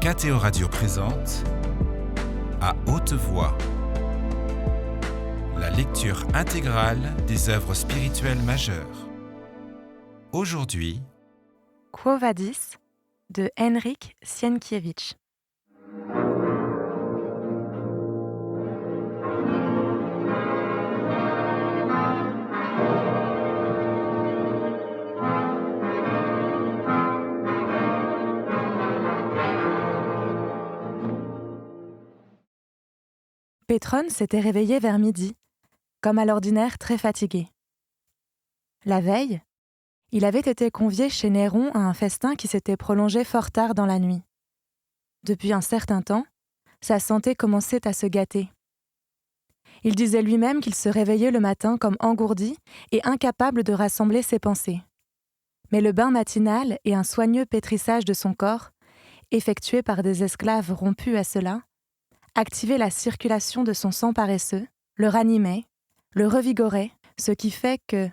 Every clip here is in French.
KTO Radio présente À haute voix la lecture intégrale des œuvres spirituelles majeures. Aujourd'hui, Quo Vadis de Henryk Sienkiewicz. Pétrone s'était réveillé vers midi, comme à l'ordinaire très fatigué. La veille, il avait été convié chez Néron à un festin qui s'était prolongé fort tard dans la nuit. Depuis un certain temps, sa santé commençait à se gâter. Il disait lui-même qu'il se réveillait le matin comme engourdi et incapable de rassembler ses pensées. Mais le bain matinal et un soigneux pétrissage de son corps, effectué par des esclaves rompus à cela, activaient la circulation de son sang paresseux, le ranimaient, le revigoraient, ce qui fait que,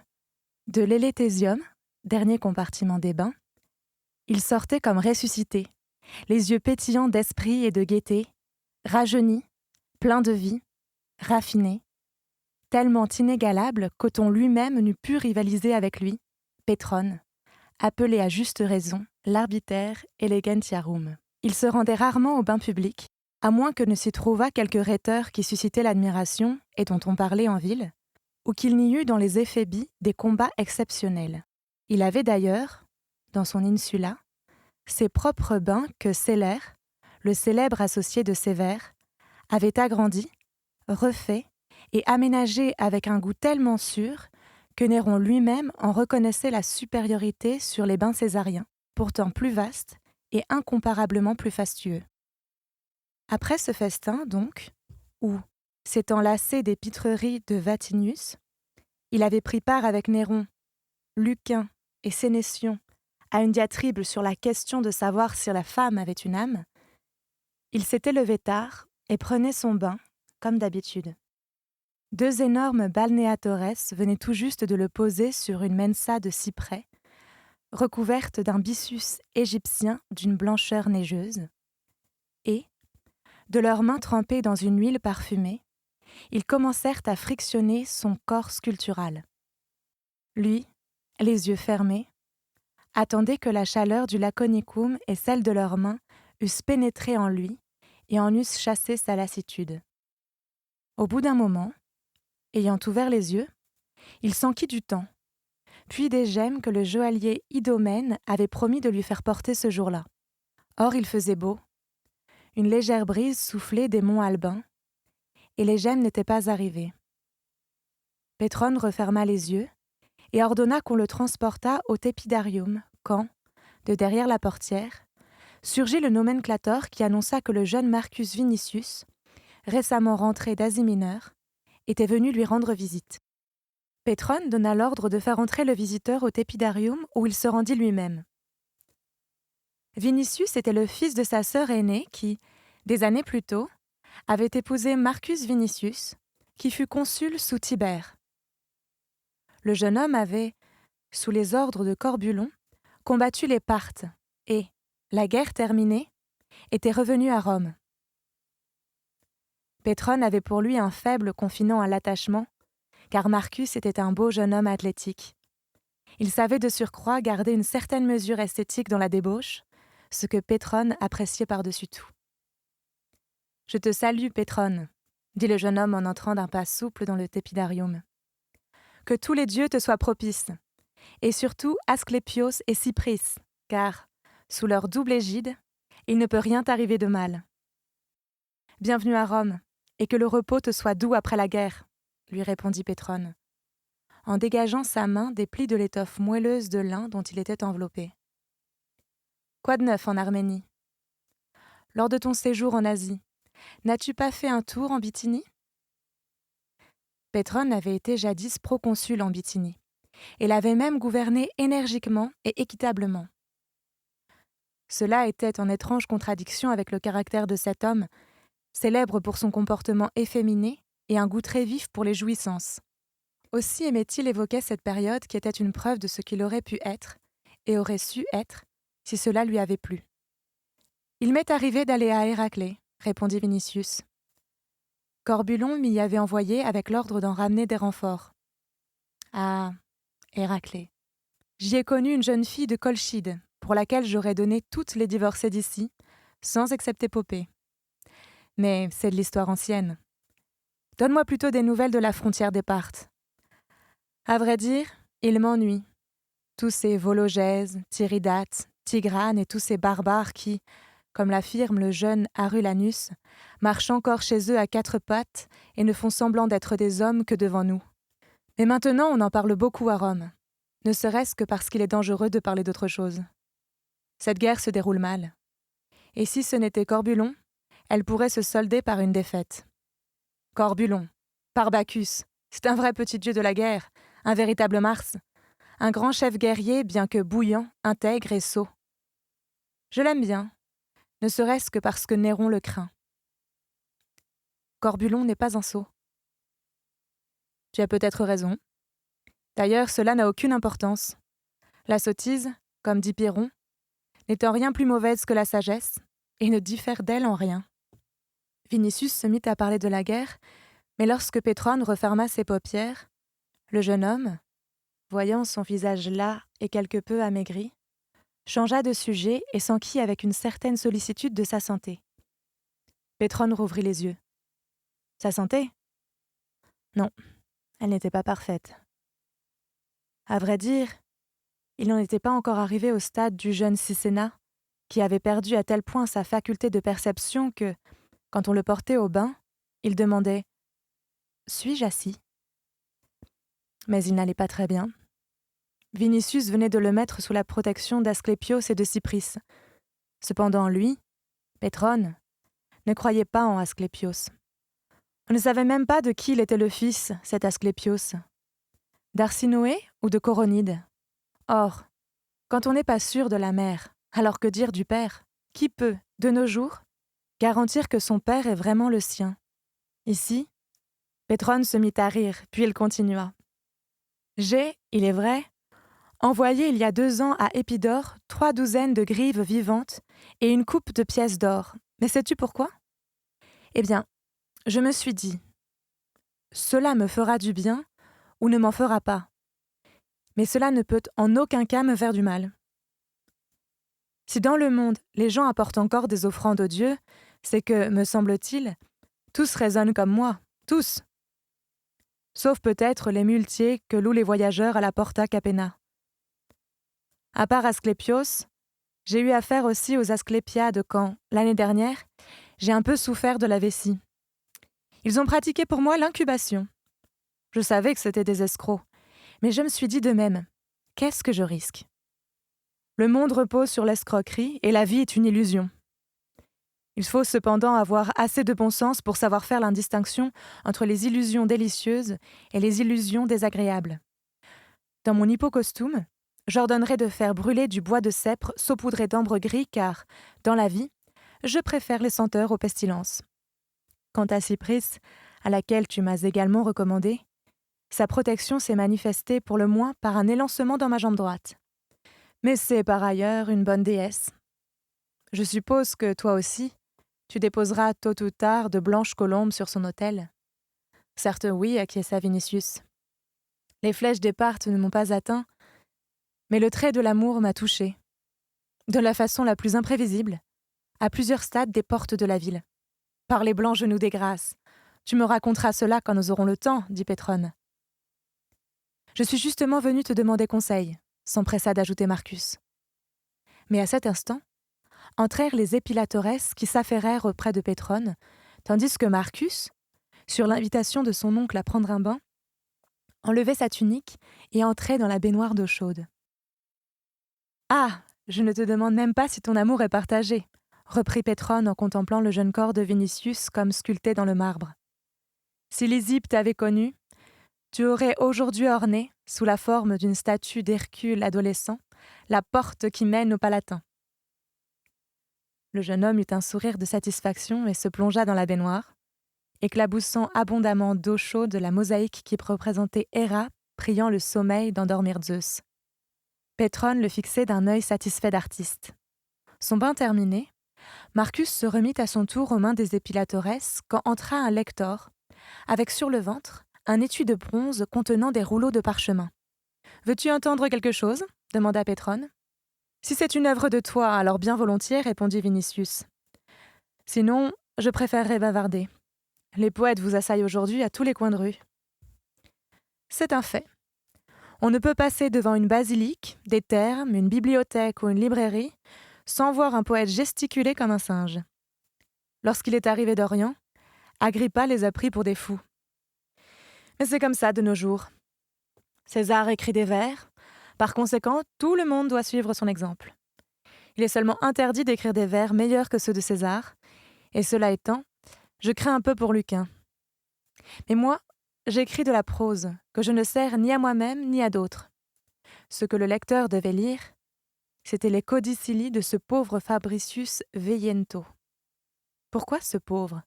de l'éléthésium, dernier compartiment des bains, il sortait comme ressuscité, les yeux pétillants d'esprit et de gaieté, rajeuni, plein de vie, raffiné, tellement inégalable qu'Othon lui-même n'eût pu rivaliser avec lui, Pétrone, appelé à juste raison l'arbiter elegentiarum. Il se rendait rarement au bain public, à moins que ne s'y trouvât quelque rhéteur qui suscitait l'admiration et dont on parlait en ville, ou qu'il n'y eût dans les éphébis des combats exceptionnels. Il avait d'ailleurs, dans son insula, ses propres bains que Célère, le célèbre associé de Sévère, avait agrandis, refaits et aménagés avec un goût tellement sûr que Néron lui-même en reconnaissait la supériorité sur les bains césariens, pourtant plus vastes et incomparablement plus fastueux. Après ce festin, donc, où, s'étant lassé des pitreries de Vatinius, il avait pris part avec Néron, Lucain et Sénétion à une diatribe sur la question de savoir si la femme avait une âme, il s'était levé tard et prenait son bain, comme d'habitude. Deux énormes balnéatores venaient tout juste de le poser sur une mensa de cyprès, recouverte d'un byssus égyptien d'une blancheur neigeuse, et, de leurs mains trempées dans une huile parfumée, ils commencèrent à frictionner son corps sculptural. Lui, les yeux fermés, attendait que la chaleur du laconicum et celle de leurs mains eussent pénétré en lui et en eussent chassé sa lassitude. Au bout d'un moment, ayant ouvert les yeux, il s'enquit du temps, puis des gemmes que le joaillier Idomène avait promis de lui faire porter ce jour-là. Or il faisait beau, une légère brise soufflait des monts Albins, et les gemmes n'étaient pas arrivées. Pétrone referma les yeux et ordonna qu'on le transportât au tépidarium quand, de derrière la portière, surgit le nomenclator qui annonça que le jeune Marcus Vinicius, récemment rentré d'Asie mineure, était venu lui rendre visite. Pétrone donna l'ordre de faire entrer le visiteur au tépidarium où il se rendit lui-même. Vinicius était le fils de sa sœur aînée qui, des années plus tôt, avait épousé Marcus Vinicius, qui fut consul sous Tibère. Le jeune homme avait, sous les ordres de Corbulon, combattu les Parthes et, la guerre terminée, était revenu à Rome. Pétrone avait pour lui un faible confinant à l'attachement, car Marcus était un beau jeune homme athlétique. Il savait de surcroît garder une certaine mesure esthétique dans la débauche, ce que Pétrone appréciait par-dessus tout. « Je te salue, Pétrone, » dit le jeune homme en entrant d'un pas souple dans le tépidarium. « Que tous les dieux te soient propices, et surtout Asclépios et Cypris, car, sous leur double égide, il ne peut rien t'arriver de mal. Bienvenue à Rome, et que le repos te soit doux après la guerre, » lui répondit Pétrone, en dégageant sa main des plis de l'étoffe moelleuse de lin dont il était enveloppé. « Quoi de neuf en Arménie ? Lors de ton séjour en Asie, n'as-tu pas fait un tour en Bithynie ?» Pétrone avait été jadis proconsul en Bithynie, et l'avait même gouverné énergiquement et équitablement. Cela était en étrange contradiction avec le caractère de cet homme, célèbre pour son comportement efféminé et un goût très vif pour les jouissances. Aussi aimait-il évoquer cette période qui était une preuve de ce qu'il aurait pu être et aurait su être si cela lui avait plu. Il m'est arrivé d'aller à Héraclée, répondit Vinicius. Corbulon m'y avait envoyé avec l'ordre d'en ramener des renforts. Ah, Héraclée. J'y ai connu une jeune fille de Colchide, pour laquelle j'aurais donné toutes les divorcées d'ici, sans excepter Popée. Mais c'est de l'histoire ancienne. Donne-moi plutôt des nouvelles de la frontière des Parthes. À vrai dire, il m'ennuie. Tous ces Vologèses, Tiridates, Tigranes et tous ces barbares qui, comme l'affirme le jeune Arulanus, marchent encore chez eux à quatre pattes et ne font semblant d'être des hommes que devant nous. Mais maintenant on en parle beaucoup à Rome, ne serait-ce que parce qu'il est dangereux de parler d'autre chose. Cette guerre se déroule mal. Et si ce n'était Corbulon, elle pourrait se solder par une défaite. Corbulon, par Bacchus, c'est un vrai petit dieu de la guerre, un véritable Mars, un grand chef guerrier bien que bouillant, intègre et sot. Je l'aime bien, ne serait-ce que parce que Néron le craint. Corbulon n'est pas un sot. Tu as peut-être raison. D'ailleurs, cela n'a aucune importance. La sottise, comme dit Pyrrhon, n'est en rien plus mauvaise que la sagesse, et ne diffère d'elle en rien. Vinicius se mit à parler de la guerre, mais lorsque Pétrone referma ses paupières, le jeune homme, voyant son visage las et quelque peu amaigri, changea de sujet et s'enquit avec une certaine sollicitude de sa santé. Pétrone rouvrit les yeux. Sa santé ? Non, elle n'était pas parfaite. À vrai dire, il n'en était pas encore arrivé au stade du jeune Cicéna, qui avait perdu à tel point sa faculté de perception que, quand on le portait au bain, il demandait « Suis-je assis ?» Mais il n'allait pas très bien. Vinicius venait de le mettre sous la protection d'Asclépios et de Cypris. Cependant, lui, Pétrone, ne croyait pas en Asclépios. On ne savait même pas de qui il était le fils, cet Asclépios. D'Arsinoé ou de Coronide. Or, quand on n'est pas sûr de la mère, alors que dire du père ? Qui peut, de nos jours, garantir que son père est vraiment le sien ? Ici, Pétrone se mit à rire, puis il continua. J'ai, il est vrai, envoyé il y a 2 ans à Épidore 3 douzaines de grives vivantes et une coupe de pièces d'or. Mais sais-tu pourquoi ? Eh bien, je me suis dit, cela me fera du bien ou ne m'en fera pas. Mais cela ne peut en aucun cas me faire du mal. Si dans le monde, les gens apportent encore des offrandes aux dieux, c'est que, me semble-t-il, tous raisonnent comme moi, tous. Sauf peut-être les muletiers que louent les voyageurs à la Porta Capena. À part Asclépios, j'ai eu affaire aussi aux Asclépiades quand, l'année dernière, j'ai un peu souffert de la vessie. Ils ont pratiqué pour moi l'incubation. Je savais que c'était des escrocs, mais je me suis dit de même, qu'est-ce que je risque ? Le monde repose sur l'escroquerie et la vie est une illusion. Il faut cependant avoir assez de bon sens pour savoir faire l'indistinction entre les illusions délicieuses et les illusions désagréables. Dans mon hypocostume, j'ordonnerai de faire brûler du bois de cèpre saupoudré d'ambre gris car, dans la vie, je préfère les senteurs aux pestilences. Quant à Cypris, à laquelle tu m'as également recommandé, sa protection s'est manifestée pour le moins par un élancement dans ma jambe droite. Mais c'est par ailleurs une bonne déesse. Je suppose que toi aussi, tu déposeras tôt ou tard de blanches colombes sur son autel. Certes oui, acquiesça Vinicius. Les flèches des Parthes ne m'ont pas atteint, mais le trait de l'amour m'a touché. De la façon la plus imprévisible, à plusieurs stades des portes de la ville. Par les blancs genoux des grâces. Tu me raconteras cela quand nous aurons le temps, dit Pétrone. Je suis justement venu te demander conseil, s'empressa d'ajouter Marcus. Mais à cet instant, entrèrent les épilatores qui s'affairèrent auprès de Pétrone, tandis que Marcus, sur l'invitation de son oncle à prendre un bain, enlevait sa tunique et entrait dans la baignoire d'eau chaude. « Ah, je ne te demande même pas si ton amour est partagé », reprit Pétrone en contemplant le jeune corps de Vinicius comme sculpté dans le marbre. « Si Lysippe t'avait connu, tu aurais aujourd'hui orné, sous la forme d'une statue d'Hercule adolescent, la porte qui mène au Palatin. » Le jeune homme eut un sourire de satisfaction et se plongea dans la baignoire, éclaboussant abondamment d'eau chaude la mosaïque qui représentait Héra priant le sommeil d'endormir Zeus. Pétrone le fixait d'un œil satisfait d'artiste. Son bain terminé, Marcus se remit à son tour aux mains des épilateuresses quand entra un lector, avec sur le ventre un étui de bronze contenant des rouleaux de parchemin. « Veux-tu entendre quelque chose » demanda Pétrone. « Si c'est une œuvre de toi, alors bien volontiers, répondit Vinicius. Sinon, je préférerais bavarder. Les poètes vous assaillent aujourd'hui à tous les coins de rue. » C'est un fait. On ne peut passer devant une basilique, des thermes, une bibliothèque ou une librairie sans voir un poète gesticuler comme un singe. Lorsqu'il est arrivé d'Orient, Agrippa les a pris pour des fous. Mais c'est comme ça de nos jours. César écrit des vers, par conséquent, tout le monde doit suivre son exemple. Il est seulement interdit d'écrire des vers meilleurs que ceux de César, et cela étant, je crains un peu pour Lucain. Mais moi, j'écris de la prose, que je ne sers ni à moi-même ni à d'autres. Ce que le lecteur devait lire, c'était les codicilles de ce pauvre Fabricius Veiento. Pourquoi ce pauvre ?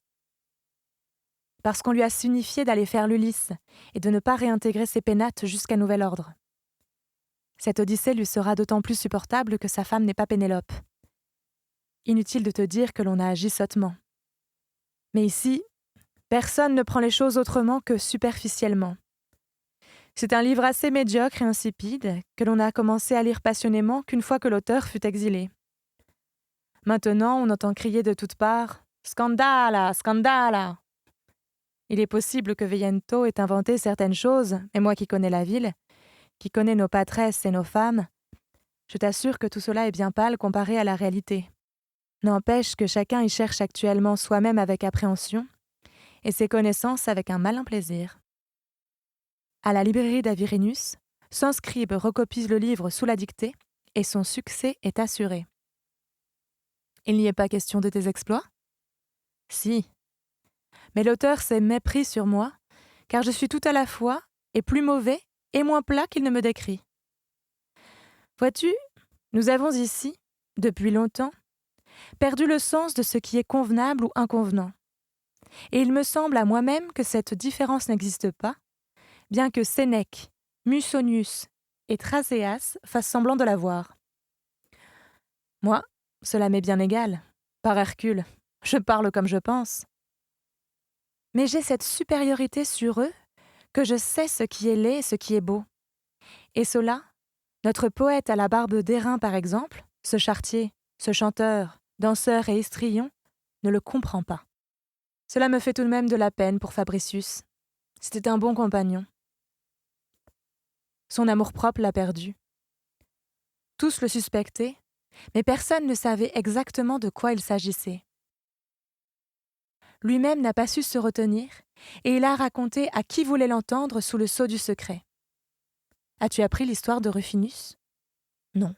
Parce qu'on lui a signifié d'aller faire l'Ulysse et de ne pas réintégrer ses pénates jusqu'à nouvel ordre. Cette odyssée lui sera d'autant plus supportable que sa femme n'est pas Pénélope. Inutile de te dire que l'on a agi sottement. Mais ici, personne ne prend les choses autrement que superficiellement. C'est un livre assez médiocre et insipide que l'on a commencé à lire passionnément qu'une fois que l'auteur fut exilé. Maintenant, on entend crier de toutes parts « Scandala, scandala !» Il est possible que Veiento ait inventé certaines choses, et moi qui connais la ville, qui connais nos patresses et nos femmes, je t'assure que tout cela est bien pâle comparé à la réalité. N'empêche que chacun y cherche actuellement soi-même avec appréhension, et ses connaissances avec un malin plaisir. À la librairie d'Avirinus, 100 scribes recopient le livre sous la dictée, et son succès est assuré. Il n'y est pas question de tes exploits ? Si. Mais l'auteur s'est mépris sur moi, car je suis tout à la fois et plus mauvais et moins plat qu'il ne me décrit. Vois-tu, nous avons ici, depuis longtemps, perdu le sens de ce qui est convenable ou inconvenant. Et il me semble à moi-même que cette différence n'existe pas, bien que Sénèque, Musonius et Thraséas fassent semblant de la voir. Moi, cela m'est bien égal. Par Hercule, je parle comme je pense. Mais j'ai cette supériorité sur eux que je sais ce qui est laid et ce qui est beau. Et cela, notre poète à la barbe d'airain par exemple, ce charretier, ce chanteur, danseur et histrion, ne le comprend pas. Cela me fait tout de même de la peine pour Fabricius. C'était un bon compagnon. Son amour-propre l'a perdu. Tous le suspectaient, mais personne ne savait exactement de quoi il s'agissait. Lui-même n'a pas su se retenir, et il a raconté à qui voulait l'entendre sous le sceau du secret. As-tu appris l'histoire de Rufinus ? Non.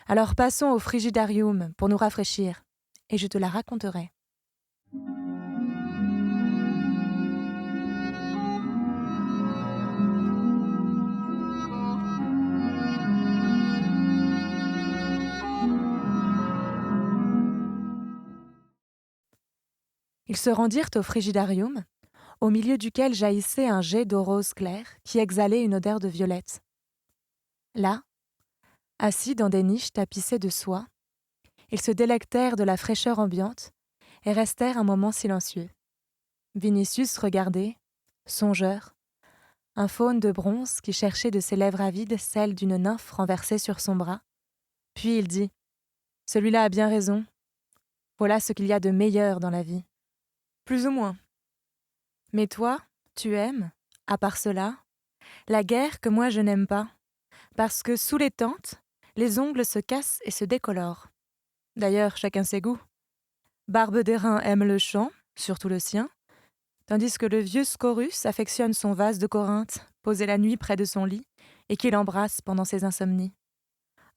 Alors passons au Frigidarium pour nous rafraîchir, et je te la raconterai. Ils se rendirent au Frigidarium, au milieu duquel jaillissait un jet d'eau rose claire qui exhalait une odeur de violette. Là, assis dans des niches tapissées de soie, ils se délectèrent de la fraîcheur ambiante et restèrent un moment silencieux. Vinicius regardait, songeur, un faune de bronze qui cherchait de ses lèvres avides celle d'une nymphe renversée sur son bras. Puis il dit « Celui-là a bien raison. Voilà ce qu'il y a de meilleur dans la vie. » Plus ou moins. Mais toi, tu aimes, à part cela, la guerre que moi je n'aime pas, parce que sous les tentes, les ongles se cassent et se décolorent. D'ailleurs, chacun ses goûts. Barbe d'airain aime le chant, surtout le sien, tandis que le vieux Scorus affectionne son vase de Corinthe, posé la nuit près de son lit, et qu'il embrasse pendant ses insomnies.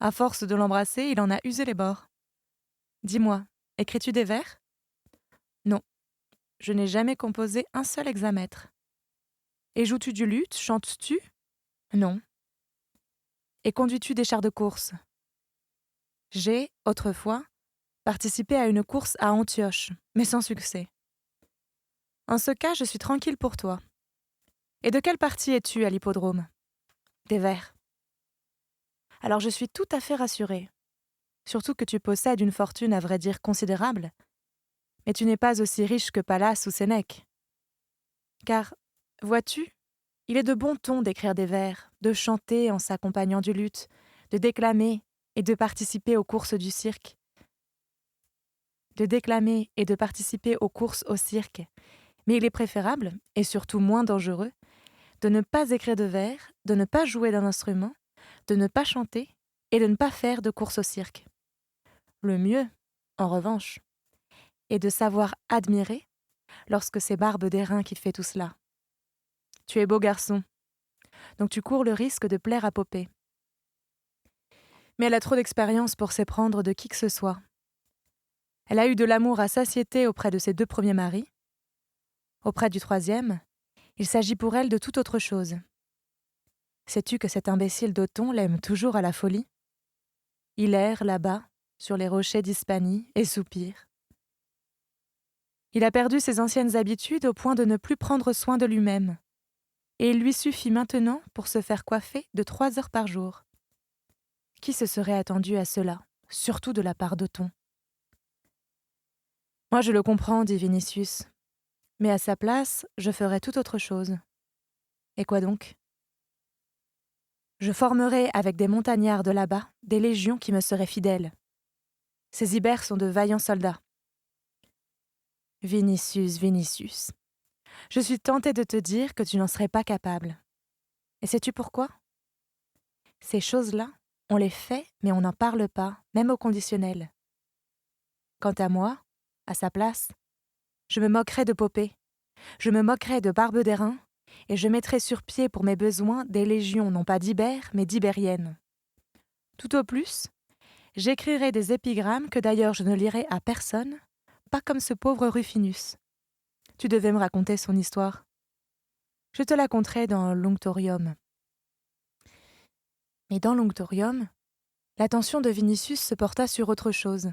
À force de l'embrasser, il en a usé les bords. Dis-moi, écris-tu des vers ? Non. Je n'ai jamais composé un seul hexamètre. Et joues-tu du luth, chantes-tu ? Non. Et conduis-tu des chars de course ? J'ai, autrefois, participé à une course à Antioche, mais sans succès. En ce cas, je suis tranquille pour toi. Et de quelle partie es-tu à l'hippodrome ? Des vers. Alors je suis tout à fait rassurée. surtout que tu possèdes une fortune à vrai dire considérable, mais tu n'es pas aussi riche que Pallas ou Sénèque. Car, vois-tu, il est de bon ton d'écrire des vers, de chanter en s'accompagnant du luth, de déclamer et de participer aux courses du cirque. Au cirque, mais il est préférable, et surtout moins dangereux, de ne pas écrire de vers, de ne pas jouer d'un instrument, de ne pas chanter et de ne pas faire de course au cirque. Le mieux, en revanche, est de savoir admirer lorsque c'est Barbe d'Airain qui fait tout cela. Tu es beau garçon, donc tu cours le risque de plaire à Popée. Mais elle a trop d'expérience pour s'éprendre de qui que ce soit. Elle a eu de l'amour à satiété auprès de ses 2 premiers maris. Auprès du 3e, il s'agit pour elle de toute autre chose. Sais-tu que cet imbécile d'Othon l'aime toujours à la folie? Il erre là-bas, sur les rochers d'Hispanie, et soupire. Il a perdu ses anciennes habitudes au point de ne plus prendre soin de lui-même. Et il lui suffit maintenant pour se faire coiffer de 3 heures par jour. Qui se serait attendu à cela, surtout de la part d'Othon? Moi je le comprends, dit Vinicius. Mais à sa place, je ferais tout autre chose. Et quoi donc? Je formerais avec des montagnards de là-bas des légions qui me seraient fidèles. Ces Ibères sont de vaillants soldats. Vinicius, je suis tentée de te dire que tu n'en serais pas capable. Et sais-tu pourquoi? Ces choses-là, on les fait, mais on n'en parle pas, même au conditionnel. Quant à moi, à sa place, je me moquerais de Popée, je me moquerais de Barbe d'Airain, et je mettrais sur pied pour mes besoins des légions non pas d'Ibères, mais d'Ibériennes. Tout au plus, j'écrirai des épigrammes que d'ailleurs je ne lirai à personne, pas comme ce pauvre Rufinus. Tu devais me raconter son histoire. Je te la conterai dans l'Onctorium. Mais dans l'Onctorium, l'attention de Vinicius se porta sur autre chose,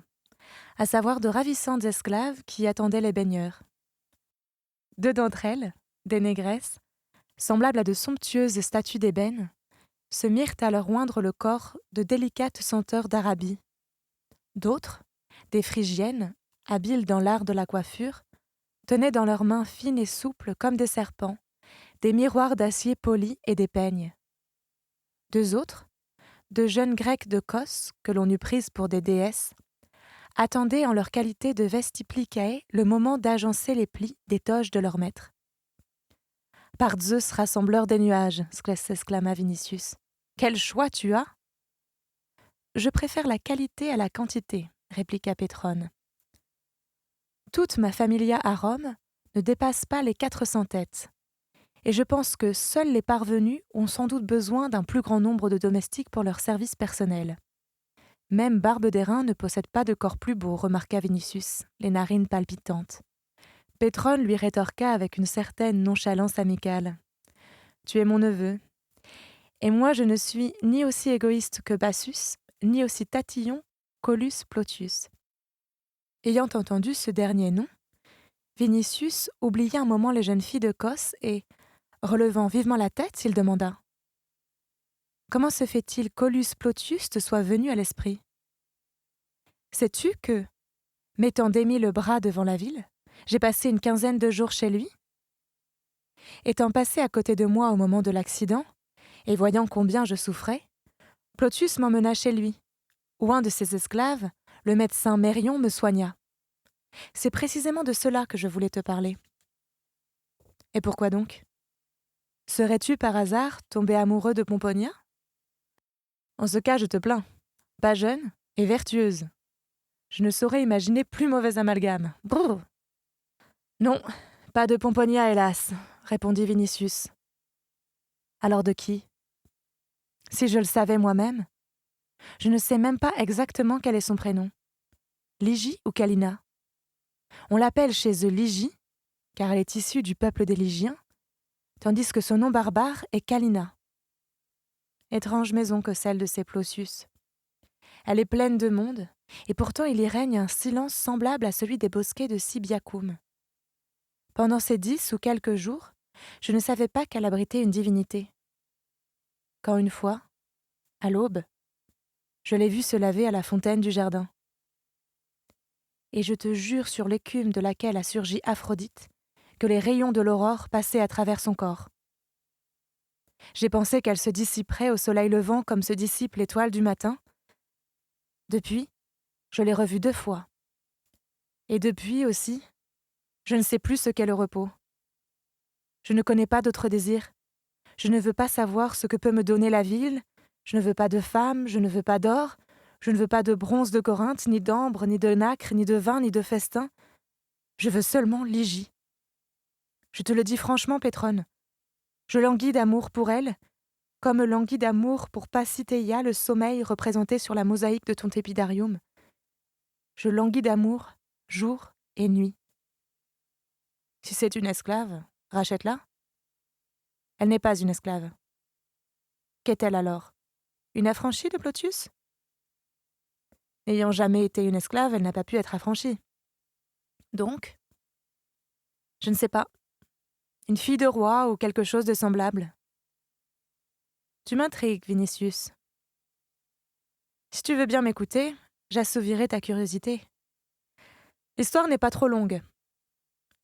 à savoir de ravissantes esclaves qui attendaient les baigneurs. 2 d'entre elles, des négresses, semblables à de somptueuses statues d'ébène, se mirent à leur oindre le corps de délicates senteurs d'Arabie. D'autres, des Phrygiennes, habiles dans l'art de la coiffure, tenaient dans leurs mains fines et souples comme des serpents, des miroirs d'acier poli et des peignes. 2 autres, de jeunes Grecques de Cos, que l'on eût prises pour des déesses, attendaient en leur qualité de vestiplicae le moment d'agencer les plis des toges de leur maître. « Par Zeus, rassembleur des nuages !» s'exclama Vinicius. « Quel choix tu as !»« Je préfère la qualité à la quantité, » répliqua Pétrone. « Toute ma familia à Rome ne dépasse pas les 400 têtes, et je pense que seuls les parvenus ont sans doute besoin d'un plus grand nombre de domestiques pour leur service personnel. Même Barbe d'Airain ne possède pas de corps plus beau, remarqua Vinicius, les narines palpitantes. Pétrone lui rétorqua avec une certaine nonchalance amicale. « Tu es mon neveu. Et moi je ne suis ni aussi égoïste que Bassus, ni aussi tatillon qu'Aulus Plotius. » Ayant entendu ce dernier nom, Vinicius oublia un moment les jeunes filles de Cos et, relevant vivement la tête, il demanda « Comment se fait-il qu'Aulus Plotius te soit venu à l'esprit? Sais-tu que, mettant d'Émile le bras devant la ville, j'ai passé une 15aine de jours chez lui? Étant passé à côté de moi au moment de l'accident, et voyant combien je souffrais, Plotius m'emmena chez lui, où un de ses esclaves, le médecin Mérion, me soigna. C'est précisément de cela que je voulais te parler. Et pourquoi donc? Serais-tu par hasard tombé amoureux de Pomponia? En ce cas, je te plains. Pas jeune et vertueuse. Je ne saurais imaginer plus mauvais amalgame. Brrr. Non, pas de Pomponia, hélas, répondit Vinicius. Alors de qui? Si je le savais moi-même. Je ne sais même pas exactement quel est son prénom. Lygie ou Calina? On l'appelle chez eux Lygie, car elle est issue du peuple des Lygiens, tandis que son nom barbare est Calina. Étrange maison que celle de ces Plosius. Elle est pleine de monde, et pourtant il y règne un silence semblable à celui des bosquets de Sibiacum. Pendant ces 10 ou quelques jours, je ne savais pas qu'elle abritait une divinité. Quand une fois, à l'aube, Je l'ai vue se laver à la fontaine du jardin. Et je te jure sur l'écume de laquelle a surgi Aphrodite, que les rayons de l'aurore passaient à travers son corps. J'ai pensé qu'elle se dissiperait au soleil levant comme se dissipe l'étoile du matin. Depuis, je l'ai revue 2 fois. Et depuis aussi, je ne sais plus ce qu'est le repos. Je ne connais pas d'autre désir. Je ne veux pas savoir ce que peut me donner la ville. Je ne veux pas de femme, je ne veux pas d'or. Je ne veux pas de bronze de Corinthe, ni d'ambre, ni de nacre, ni de vin, ni de festin. Je veux seulement Ligie. Je te le dis franchement, Pétrone. Je languis d'amour pour elle, comme languis d'amour pour Pasithea, le sommeil représenté sur la mosaïque de ton tépidarium. Je languis d'amour, jour et nuit. Si c'est une esclave, rachète-la. Elle n'est pas une esclave. Qu'est-elle alors? Une affranchie de Plotius? N'ayant jamais été une esclave, elle n'a pas pu être affranchie. Donc, je ne sais pas, une fille de roi ou quelque chose de semblable. Tu m'intrigues, Vinicius. Si tu veux bien m'écouter, j'assouvirai ta curiosité. L'histoire n'est pas trop longue.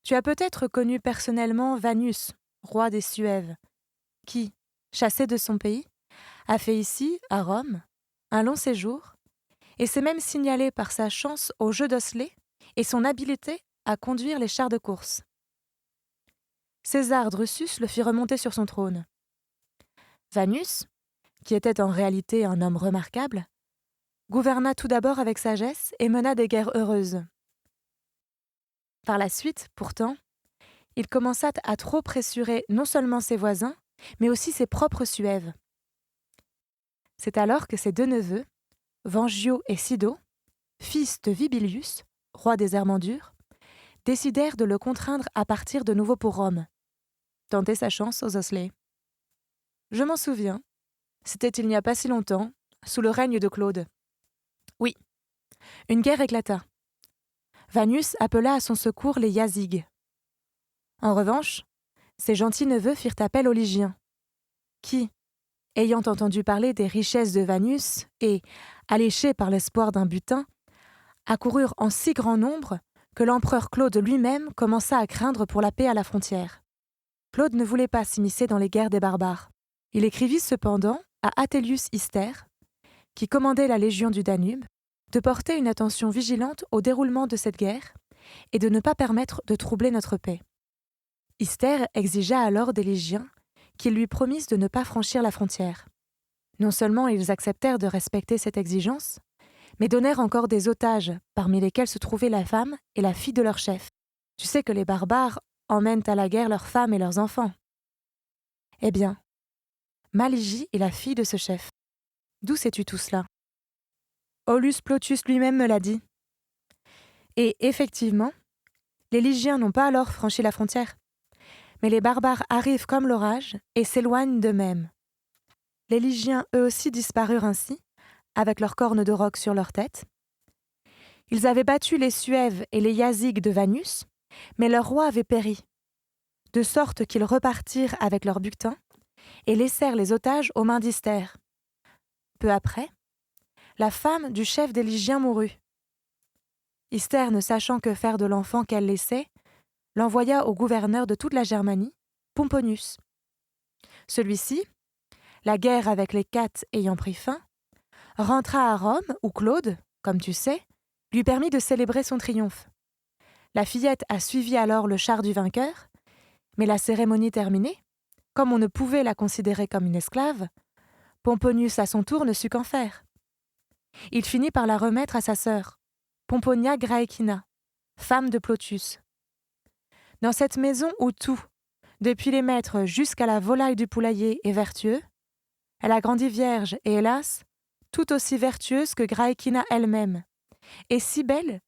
Tu as peut-être connu personnellement Vanus, roi des Suèves, qui, chassé de son pays, a fait ici, à Rome, un long séjour, et s'est même signalé par sa chance au jeu d'osselets et son habileté à conduire les chars de course. César Drusus le fit remonter sur son trône. Vanus, qui était en réalité un homme remarquable, gouverna tout d'abord avec sagesse et mena des guerres heureuses. Par la suite, pourtant, il commença à trop pressurer non seulement ses voisins, mais aussi ses propres Suèves. C'est alors que ses 2 neveux, Vangio et Sido, fils de Vibilius, roi des Hermandures, décidèrent de le contraindre à partir de nouveau pour Rome, tenter sa chance aux osselets. Je m'en souviens, c'était il n'y a pas si longtemps, sous le règne de Claude. Oui, une guerre éclata. Vanus appela à son secours les Yazigues. En revanche, ses gentils neveux firent appel aux Lygiens, qui, ayant entendu parler des richesses de Vanus et, alléchés par l'espoir d'un butin, accoururent en si grand nombre que l'empereur Claude lui-même commença à craindre pour la paix à la frontière. Claude ne voulait pas s'immiscer dans les guerres des barbares. Il écrivit cependant à Atelius Ister, qui commandait la légion du Danube, de porter une attention vigilante au déroulement de cette guerre et de ne pas permettre de troubler notre paix. Ister exigea alors des Lygiens qu'ils lui promissent de ne pas franchir la frontière. Non seulement ils acceptèrent de respecter cette exigence, mais donnèrent encore des otages, parmi lesquels se trouvaient la femme et la fille de leur chef. Tu sais que les barbares emmènent à la guerre leurs femmes et leurs enfants. Eh bien, ma Ligie est la fille de ce chef. D'où sais-tu tout cela? Aulus Plotius lui-même me l'a dit. Et effectivement, les Lygiens n'ont pas alors franchi la frontière. Mais les barbares arrivent comme l'orage et s'éloignent d'eux-mêmes. Les Lygiens eux aussi disparurent ainsi, avec leurs cornes de roc sur leur tête. Ils avaient battu les Suèves et les Yazigues de Vanus, mais leur roi avait péri, de sorte qu'ils repartirent avec leur butin et laissèrent les otages aux mains d'Ister. Peu après, la femme du chef des Lygiens mourut. Ister, ne sachant que faire de l'enfant qu'elle laissait, l'envoya au gouverneur de toute la Germanie, Pomponius. Celui-ci, la guerre avec les Cates ayant pris fin, rentra à Rome où Claude, comme tu sais, lui permit de célébrer son triomphe. La fillette a suivi alors le char du vainqueur, mais la cérémonie terminée, comme on ne pouvait la considérer comme une esclave, Pomponius à son tour ne sut qu'en faire. Il finit par la remettre à sa sœur, Pomponia Graecina, femme de Plotius. Dans cette maison où tout, depuis les maîtres jusqu'à la volaille du poulailler, est vertueux, elle a grandi vierge et, hélas, tout aussi vertueuse que Graecina elle-même, et si belle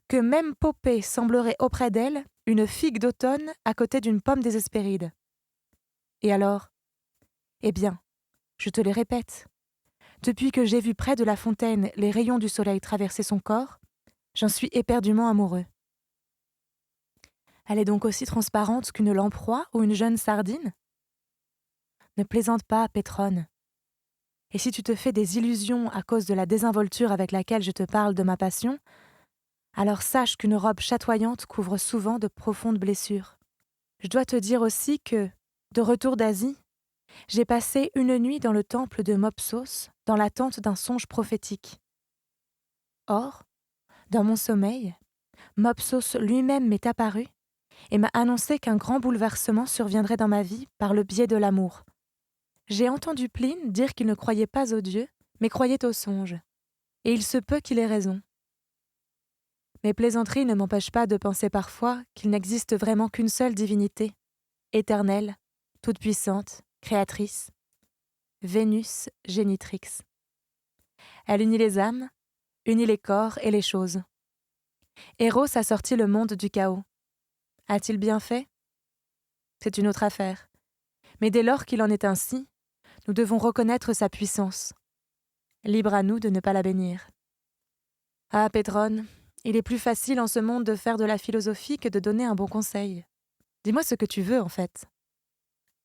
que même Popée semblerait auprès d'elle une figue d'automne à côté d'une pomme des Hespérides. Et alors? Eh bien, je te les répète, depuis que j'ai vu près de la fontaine les rayons du soleil traverser son corps, j'en suis éperdument amoureux. Elle est donc aussi transparente qu'une lamproie ou une jeune sardine? Ne plaisante pas, Pétrone. Et si tu te fais des illusions à cause de la désinvolture avec laquelle je te parle de ma passion, alors sache qu'une robe chatoyante couvre souvent de profondes blessures. Je dois te dire aussi que, de retour d'Asie, j'ai passé une nuit dans le temple de Mopsos dans l'attente d'un songe prophétique. Or, dans mon sommeil, Mopsos lui-même m'est apparu et m'a annoncé qu'un grand bouleversement surviendrait dans ma vie par le biais de l'amour. J'ai entendu Pline dire qu'il ne croyait pas aux dieux, mais croyait aux songes. Et il se peut qu'il ait raison. Mes plaisanteries ne m'empêchent pas de penser parfois qu'il n'existe vraiment qu'une seule divinité, éternelle, toute-puissante, créatrice, Vénus génitrix. Elle unit les âmes, unit les corps et les choses. Eros a sorti le monde du chaos. A-t-il bien fait ? C'est une autre affaire. Mais dès lors qu'il en est ainsi, nous devons reconnaître sa puissance. Libre à nous de ne pas la bénir. Ah, Pétrone, il est plus facile en ce monde de faire de la philosophie que de donner un bon conseil. Dis-moi ce que tu veux, en fait.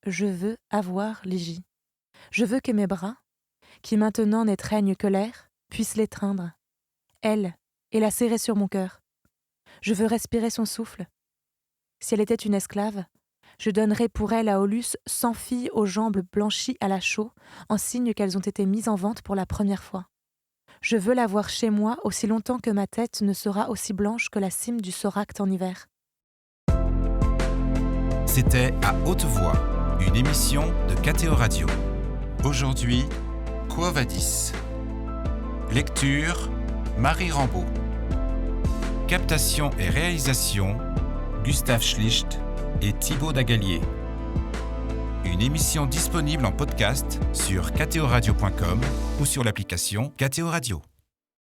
Je veux avoir Ligie. Je veux que mes bras, qui maintenant n'étreignent que l'air, puissent l'étreindre. Elle, et la serrer sur mon cœur. Je veux respirer son souffle. Si elle était une esclave, je donnerais pour elle à Aulus 100 filles aux jambes blanchies à la chaux, en signe qu'elles ont été mises en vente pour la première fois. Je veux la voir chez moi aussi longtemps que ma tête ne sera aussi blanche que la cime du Soracte en hiver. C'était À haute voix, une émission de KTO Radio. Aujourd'hui, Quo Vadis. Lecture, Marie Rambaud. Captation et réalisation, Gustave Schlicht et Thibaut Dagalier. Une émission disponible en podcast sur ktoradio.com ou sur l'application KTO Radio.